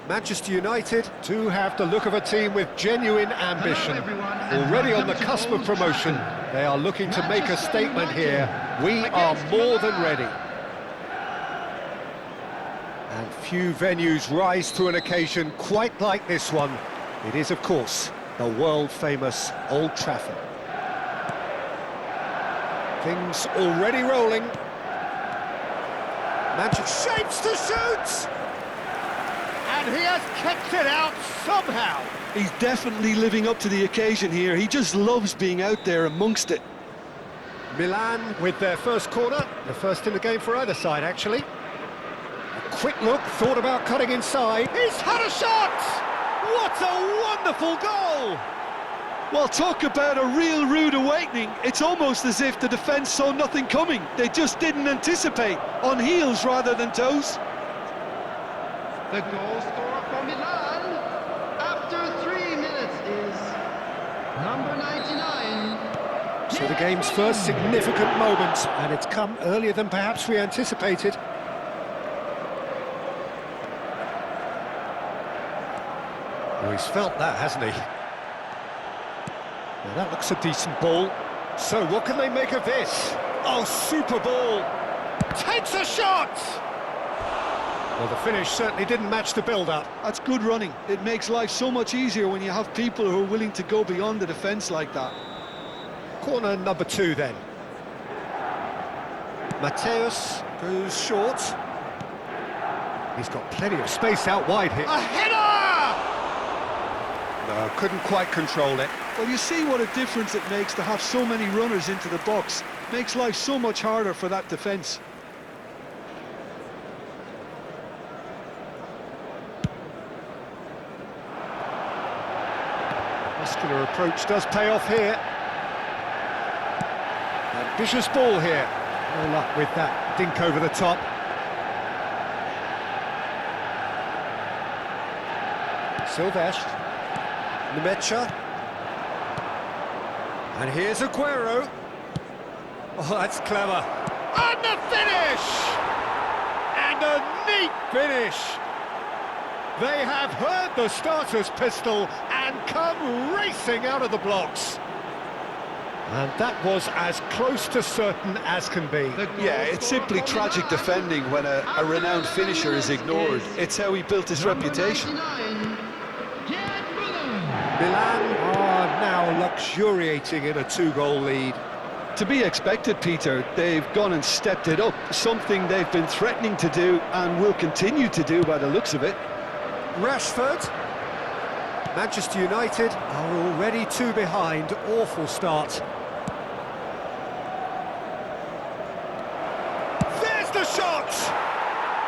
Manchester United do have the look of a team with genuine ambition. Already on the cusp of promotion, they are looking to make a statement here. We are more than ready. And few venues rise to an occasion quite like this one. It is, of course, the world-famous Old Trafford. Things already rolling. Manchester shapes to shoot! And he has kicked it out somehow. He's definitely living up to the occasion here. He just loves being out there amongst it. Milan with their first corner, the first in the game for either side, actually. A quick look, thought about cutting inside. He's had a shot! What a wonderful goal! Well, talk about a real rude awakening. It's almost as if the defence saw nothing coming. They just didn't anticipate, on heels rather than toes. The goal scorer for Milan after 3 minutes is number 99. So the game's first significant moment, and it's come earlier than perhaps we anticipated. Oh, he's felt that, hasn't he? Now that looks a decent ball. So what can they make of this? Oh, super ball! Takes a shot! Well, the finish certainly didn't match the build-up. That's good running. It makes life so much easier when you have people who are willing to go beyond the defence like that. Corner number 2 then. Mateus goes short. He's got plenty of space out wide here. A header! No, couldn't quite control it. Well, you see what a difference it makes to have so many runners into the box. Makes life so much harder for that defence. Muscular approach does pay off here. Ambitious ball here. No luck with that dink over the top. Silvestre. Nemecha. And here's Aguero. Oh, that's clever. And the finish! And a neat finish. They have heard the starter's pistol and come racing out of the blocks. And that was as close to certain as can be. Yeah, it's simply tragic defending when a renowned finisher is ignored. It's how he built his reputation. Milan are now luxuriating in a 2-goal lead. To be expected, Peter. They've gone and stepped it up, something they've been threatening to do and will continue to do by the looks of it. Rashford. Manchester United are already 2 behind. Awful start. There's the shot!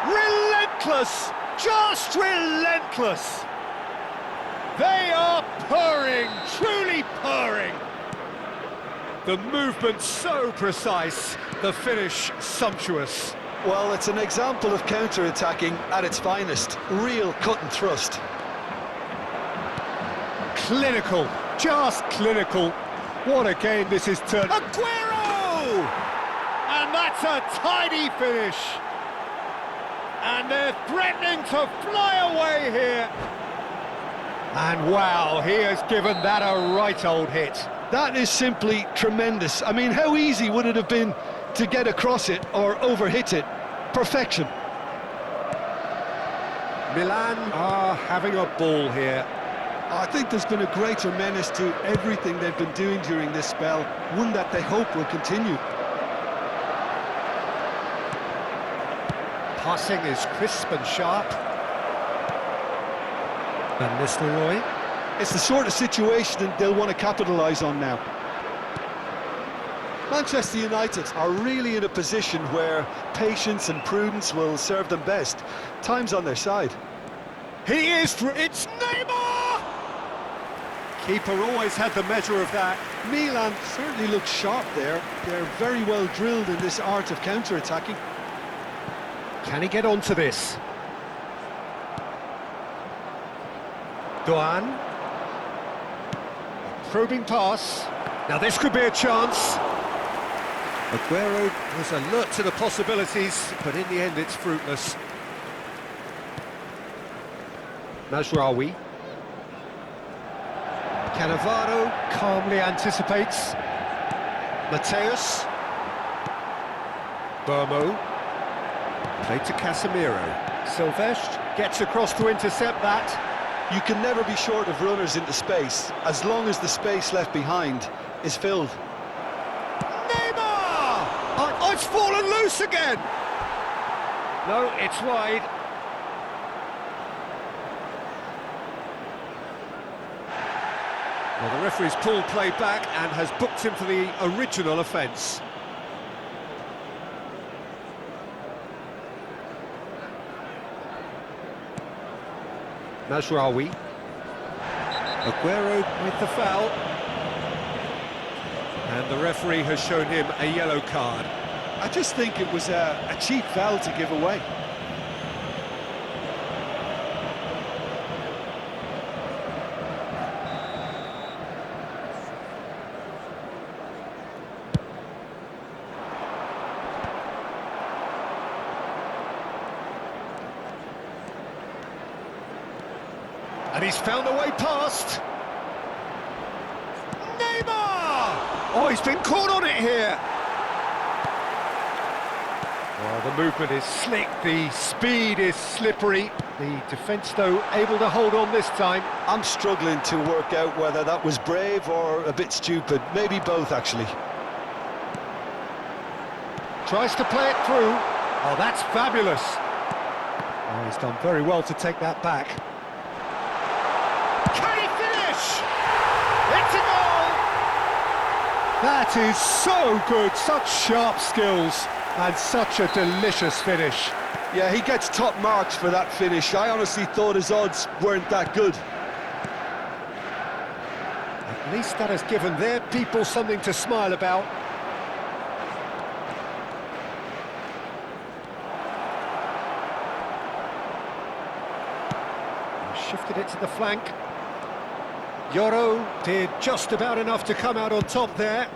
Relentless! Just relentless! They are purring, truly purring. The movement so precise, the finish sumptuous. Well, it's an example of counter-attacking at its finest. Real cut and thrust. Clinical, just clinical. What a game this is turned. Aguero! And that's a tidy finish. And they're threatening to fly away here. And wow, he has given that a right old hit. That is simply tremendous. I mean, how easy would it have been to get across it or overhit it? Perfection. Milan are having a ball here. I think there's been a greater menace to everything they've been doing during this spell, one that they hope will continue. Passing is crisp and sharp. Van Nistelrooy. It's the sort of situation they'll want to capitalise on now. Manchester United are really in a position where patience and prudence will serve them best. Time's on their side. He is for it's Neymar! Keeper always had the measure of that. Milan certainly looks sharp there. They're very well drilled in this art of counter-attacking. Can he get onto this? Doan. Probing pass. Now this could be a chance. Aguero was alert to the possibilities, but in the end it's fruitless. Mazraoui. Cannavaro calmly anticipates. Mateus. Burmo. Played to Casemiro. Silvestre gets across to intercept that. You can never be short of runners into space, as long as the space left behind is filled. Neymar! Oh, it's fallen loose again! No, it's wide. Well, the referee's pulled play back and has booked him for the original offence. Mazraoui. Aguero with the foul. And the referee has shown him a yellow card. I just think it was a cheap foul to give away. And he's found a way past. Neymar! Oh, he's been caught on it here. Well, the movement is slick, the speed is slippery. The defence, though, able to hold on this time. I'm struggling to work out whether that was brave or a bit stupid. Maybe both, actually. Tries to play it through. Oh, that's fabulous. Oh, he's done very well to take that back. Can he finish? It's a goal! That is so good, such sharp skills and such a delicious finish. Yeah, he gets top marks for that finish. I honestly thought his odds weren't that good. At least that has given their people something to smile about. Shifted it to the flank. Yoro did just about enough to come out on top there.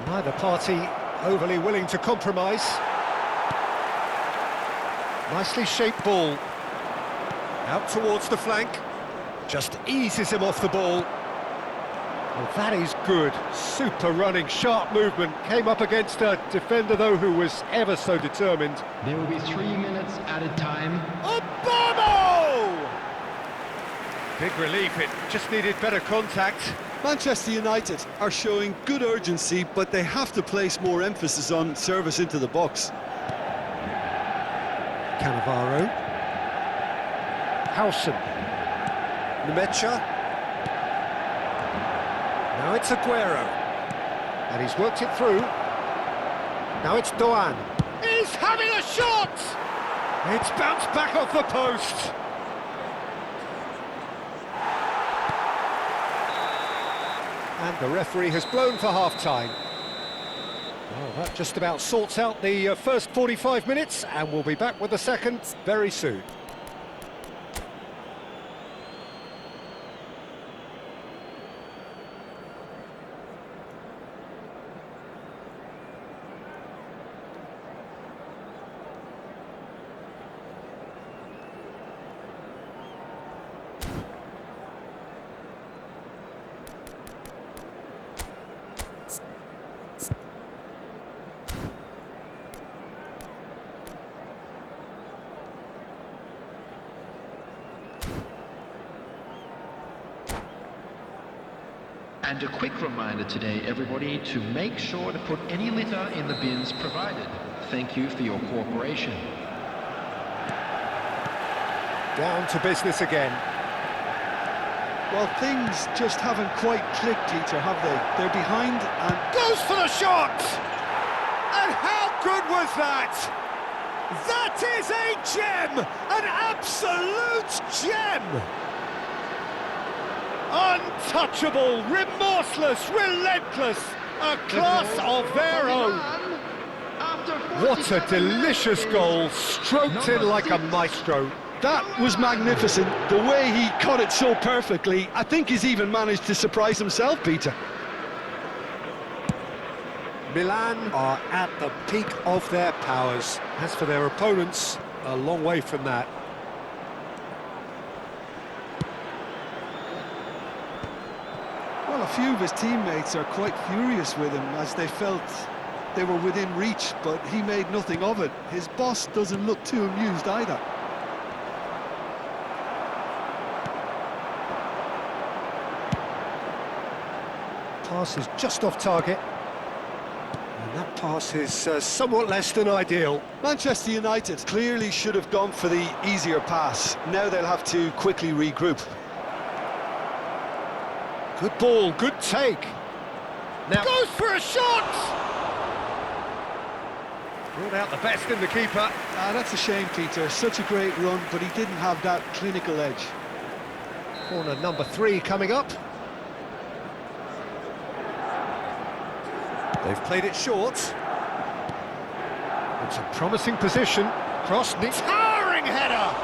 Neither party overly willing to compromise. Nicely shaped ball. Out towards the flank. Just eases him off the ball. Well, that is good. Super running, sharp movement. Came up against a defender, though, who was ever so determined. There will be 3 minutes added time. Obama! Big relief, it just needed better contact. Manchester United are showing good urgency, but they have to place more emphasis on service into the box. Cannavaro. Howson. Nemecha. Now it's Aguero. And he's worked it through. Now it's Doan. He's having a shot! It's bounced back off the post. And the referee has blown for half-time. Well, that just about sorts out the first 45 minutes, and we'll be back with the second very soon. And a quick reminder today, everybody, to make sure to put any litter in the bins provided. Thank you for your cooperation. Down to business again. Well, things just haven't quite clicked, Peter, have they? They're behind and... Goes for the shot! And how good was that? That is a gem! An absolute gem! Untouchable, remorseless, relentless, a class of their own. What a delicious goal, stroked in like a maestro. That was magnificent. The way he caught it so perfectly, I think he's even managed to surprise himself, Peter. Milan are at the peak of their powers. As for their opponents, a long way from that. Well, a few of his teammates are quite furious with him as they felt they were within reach, but he made nothing of it. His boss doesn't look too amused either. Pass is just off target. And that pass is somewhat less than ideal. Manchester United clearly should have gone for the easier pass. Now they'll have to quickly regroup. Good ball, good take. Now goes for a shot! Brought out the best in the keeper. That's a shame, Peter. Such a great run, but he didn't have that clinical edge. Corner number 3 coming up. They've played it short. It's a promising position. Cross, towering header!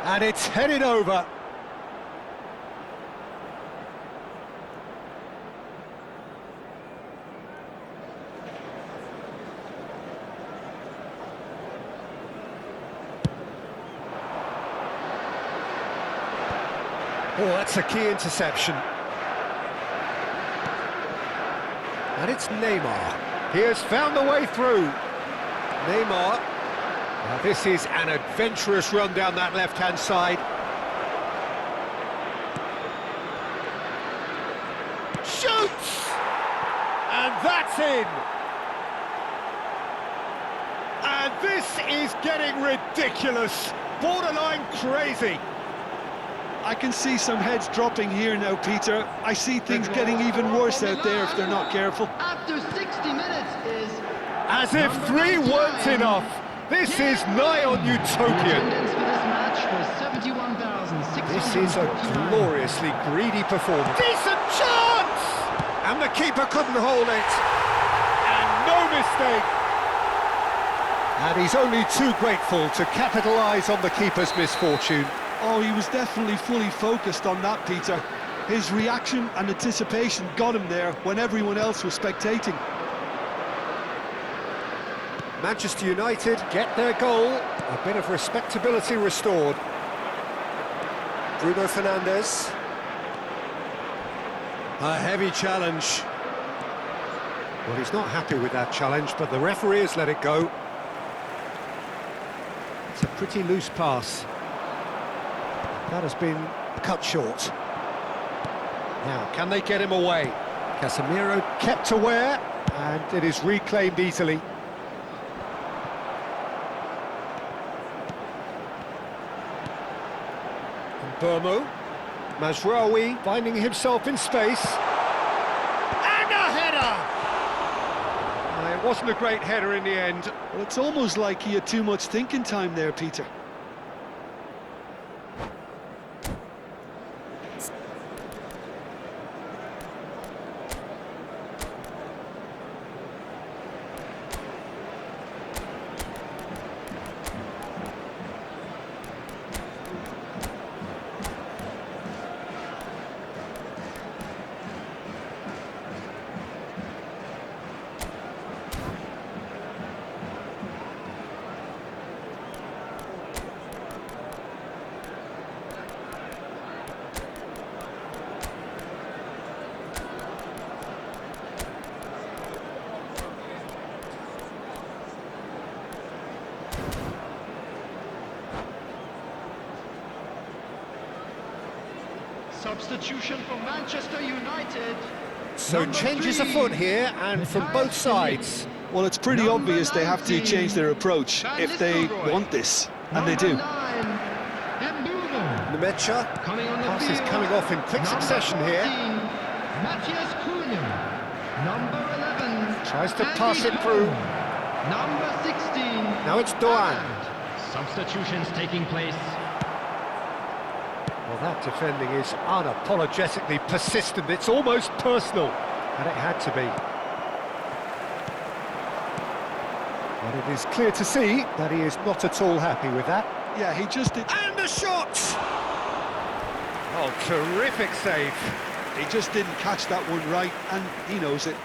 And it's headed over. Oh, that's a key interception. And it's Neymar. He has found the way through. Neymar. Now this is an adventurous run down that left-hand side. Shoots! And that's in. And this is getting ridiculous. Borderline crazy. I can see some heads dropping here now, Peter. I see things getting even worse out there if they're not careful. After 60 minutes is... As if 3 weren't enough. This is nigh on utopian. This is a gloriously greedy performance. Decent chance! And the keeper couldn't hold it. And no mistake. And he's only too grateful to capitalise on the keeper's misfortune. Oh, he was definitely fully focused on that, Peter. His reaction and anticipation got him there when everyone else was spectating. Manchester United get their goal. A bit of respectability restored. Bruno Fernandes. A heavy challenge. Well, he's not happy with that challenge, but the referee has let it go. It's a pretty loose pass. That has been cut short. Now, can they get him away? Casemiro kept aware, and it is reclaimed easily. Burmo. Mazraoui finding himself in space. And a header! It wasn't a great header in the end. Well, it's almost like he had too much thinking time there, Peter. Substitution for Manchester United. So changes afoot here, and from both sides. Well, it's pretty obvious they have to change their approach if they want this, and they do. Nemecha, pass is coming off in quick succession here. Matthias Cunha, number 11. Tries to pass it through. Number 16. Now it's Doan. Substitutions taking place. Well, that defending is unapologetically persistent. It's almost personal, and it had to be. But it is clear to see that he is not at all happy with that. Yeah, he just did. And a shot! Oh, terrific save. He just didn't catch that one right, and he knows it.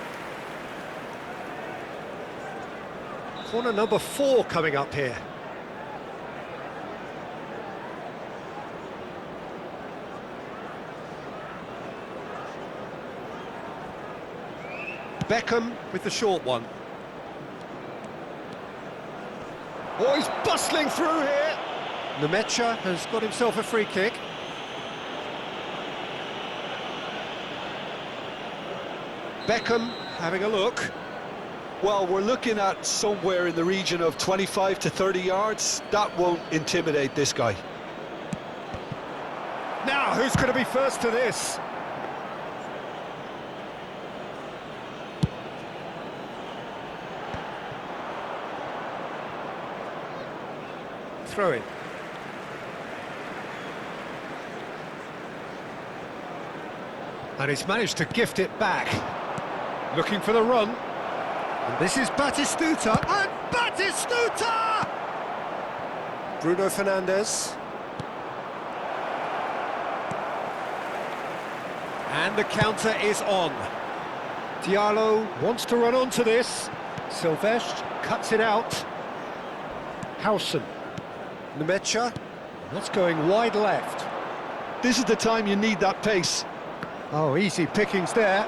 Corner number 4 coming up here. Beckham with the short one. Oh, he's bustling through here. Nemecha has got himself a free kick. Beckham having a look. Well, we're looking at somewhere in the region of 25 to 30 yards. That won't intimidate this guy. Now, who's going to be first to this? Throw it. And he's managed to gift it back. Looking for the run. And this is Batistuta. And Batistuta! Bruno Fernandes. And the counter is on. Diallo wants to run onto this. Silvestre cuts it out. Howson. Nemecha. That's going wide left. This is the time you need that pace. Oh, easy pickings there.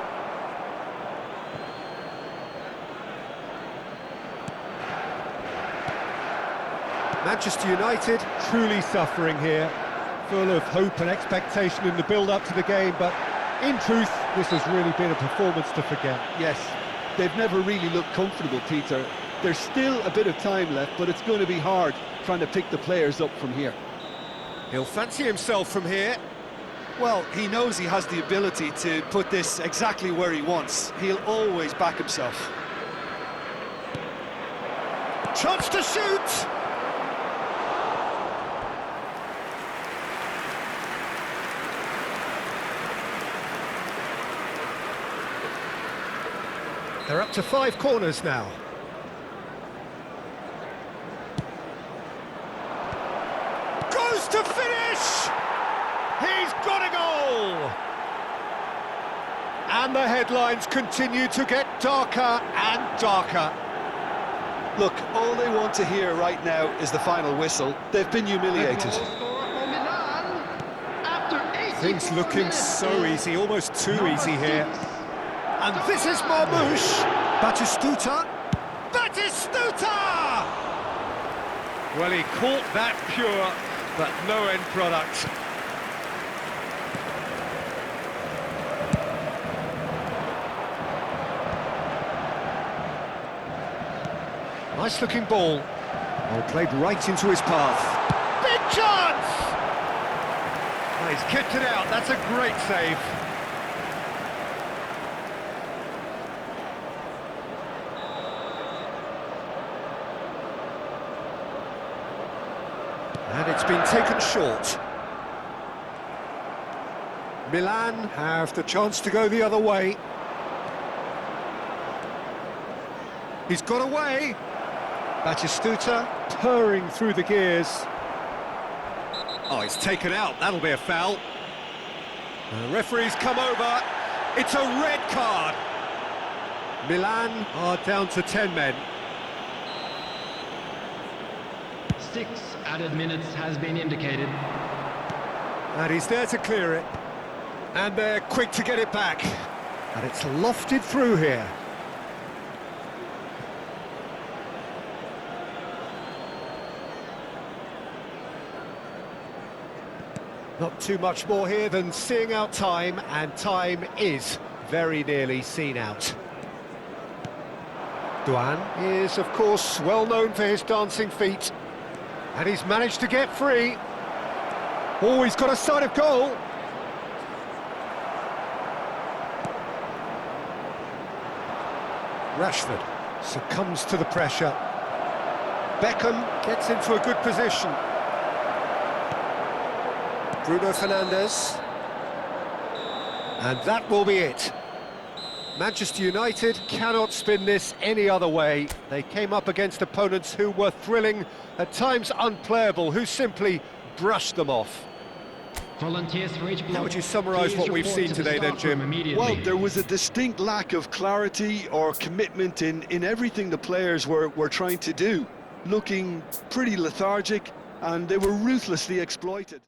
Manchester United truly suffering here. Full of hope and expectation in the build-up to the game, but in truth, this has really been a performance to forget. Yes, they've never really looked comfortable, Peter. There's still a bit of time left, but it's going to be hard trying to pick the players up from here. He'll fancy himself from here. Well, he knows he has the ability to put this exactly where he wants. He'll always back himself. Chance to shoot! They're up to 5 corners now. Goes to finish! He's got a goal! And the headlines continue to get darker and darker. Look, all they want to hear right now is the final whistle. They've been humiliated. Things looking so easy, almost too easy here. And this is Marmoush. Batistuta. Batistuta! Well, he caught that pure, but no end product. Nice looking ball. Well, played right into his path. Big chance! Oh, he's kicked it out. That's a great save. And it's been taken short. Milan have the chance to go the other way. He's got away. Batistuta purring through the gears. Oh, it's taken out. That'll be a foul. The referee's come over. It's a red card. Milan are down to 10 men. 6 added minutes has been indicated. And he's there to clear it. And they're quick to get it back. And it's lofted through here. Not too much more here than seeing out time, and time is very nearly seen out. Douane is, of course, well known for his dancing feet. And he's managed to get free. Oh, he's got a sight of goal. Rashford succumbs to the pressure. Beckham gets into a good position. Bruno Fernandes. And that will be it. Manchester United cannot spin this any other way. They came up against opponents who were thrilling, at times unplayable, who simply brushed them off. Volunteers for each block. How would you summarise what we've seen today then, Jim? Well, there was a distinct lack of clarity or commitment in everything the players were trying to do. Looking pretty lethargic, and they were ruthlessly exploited.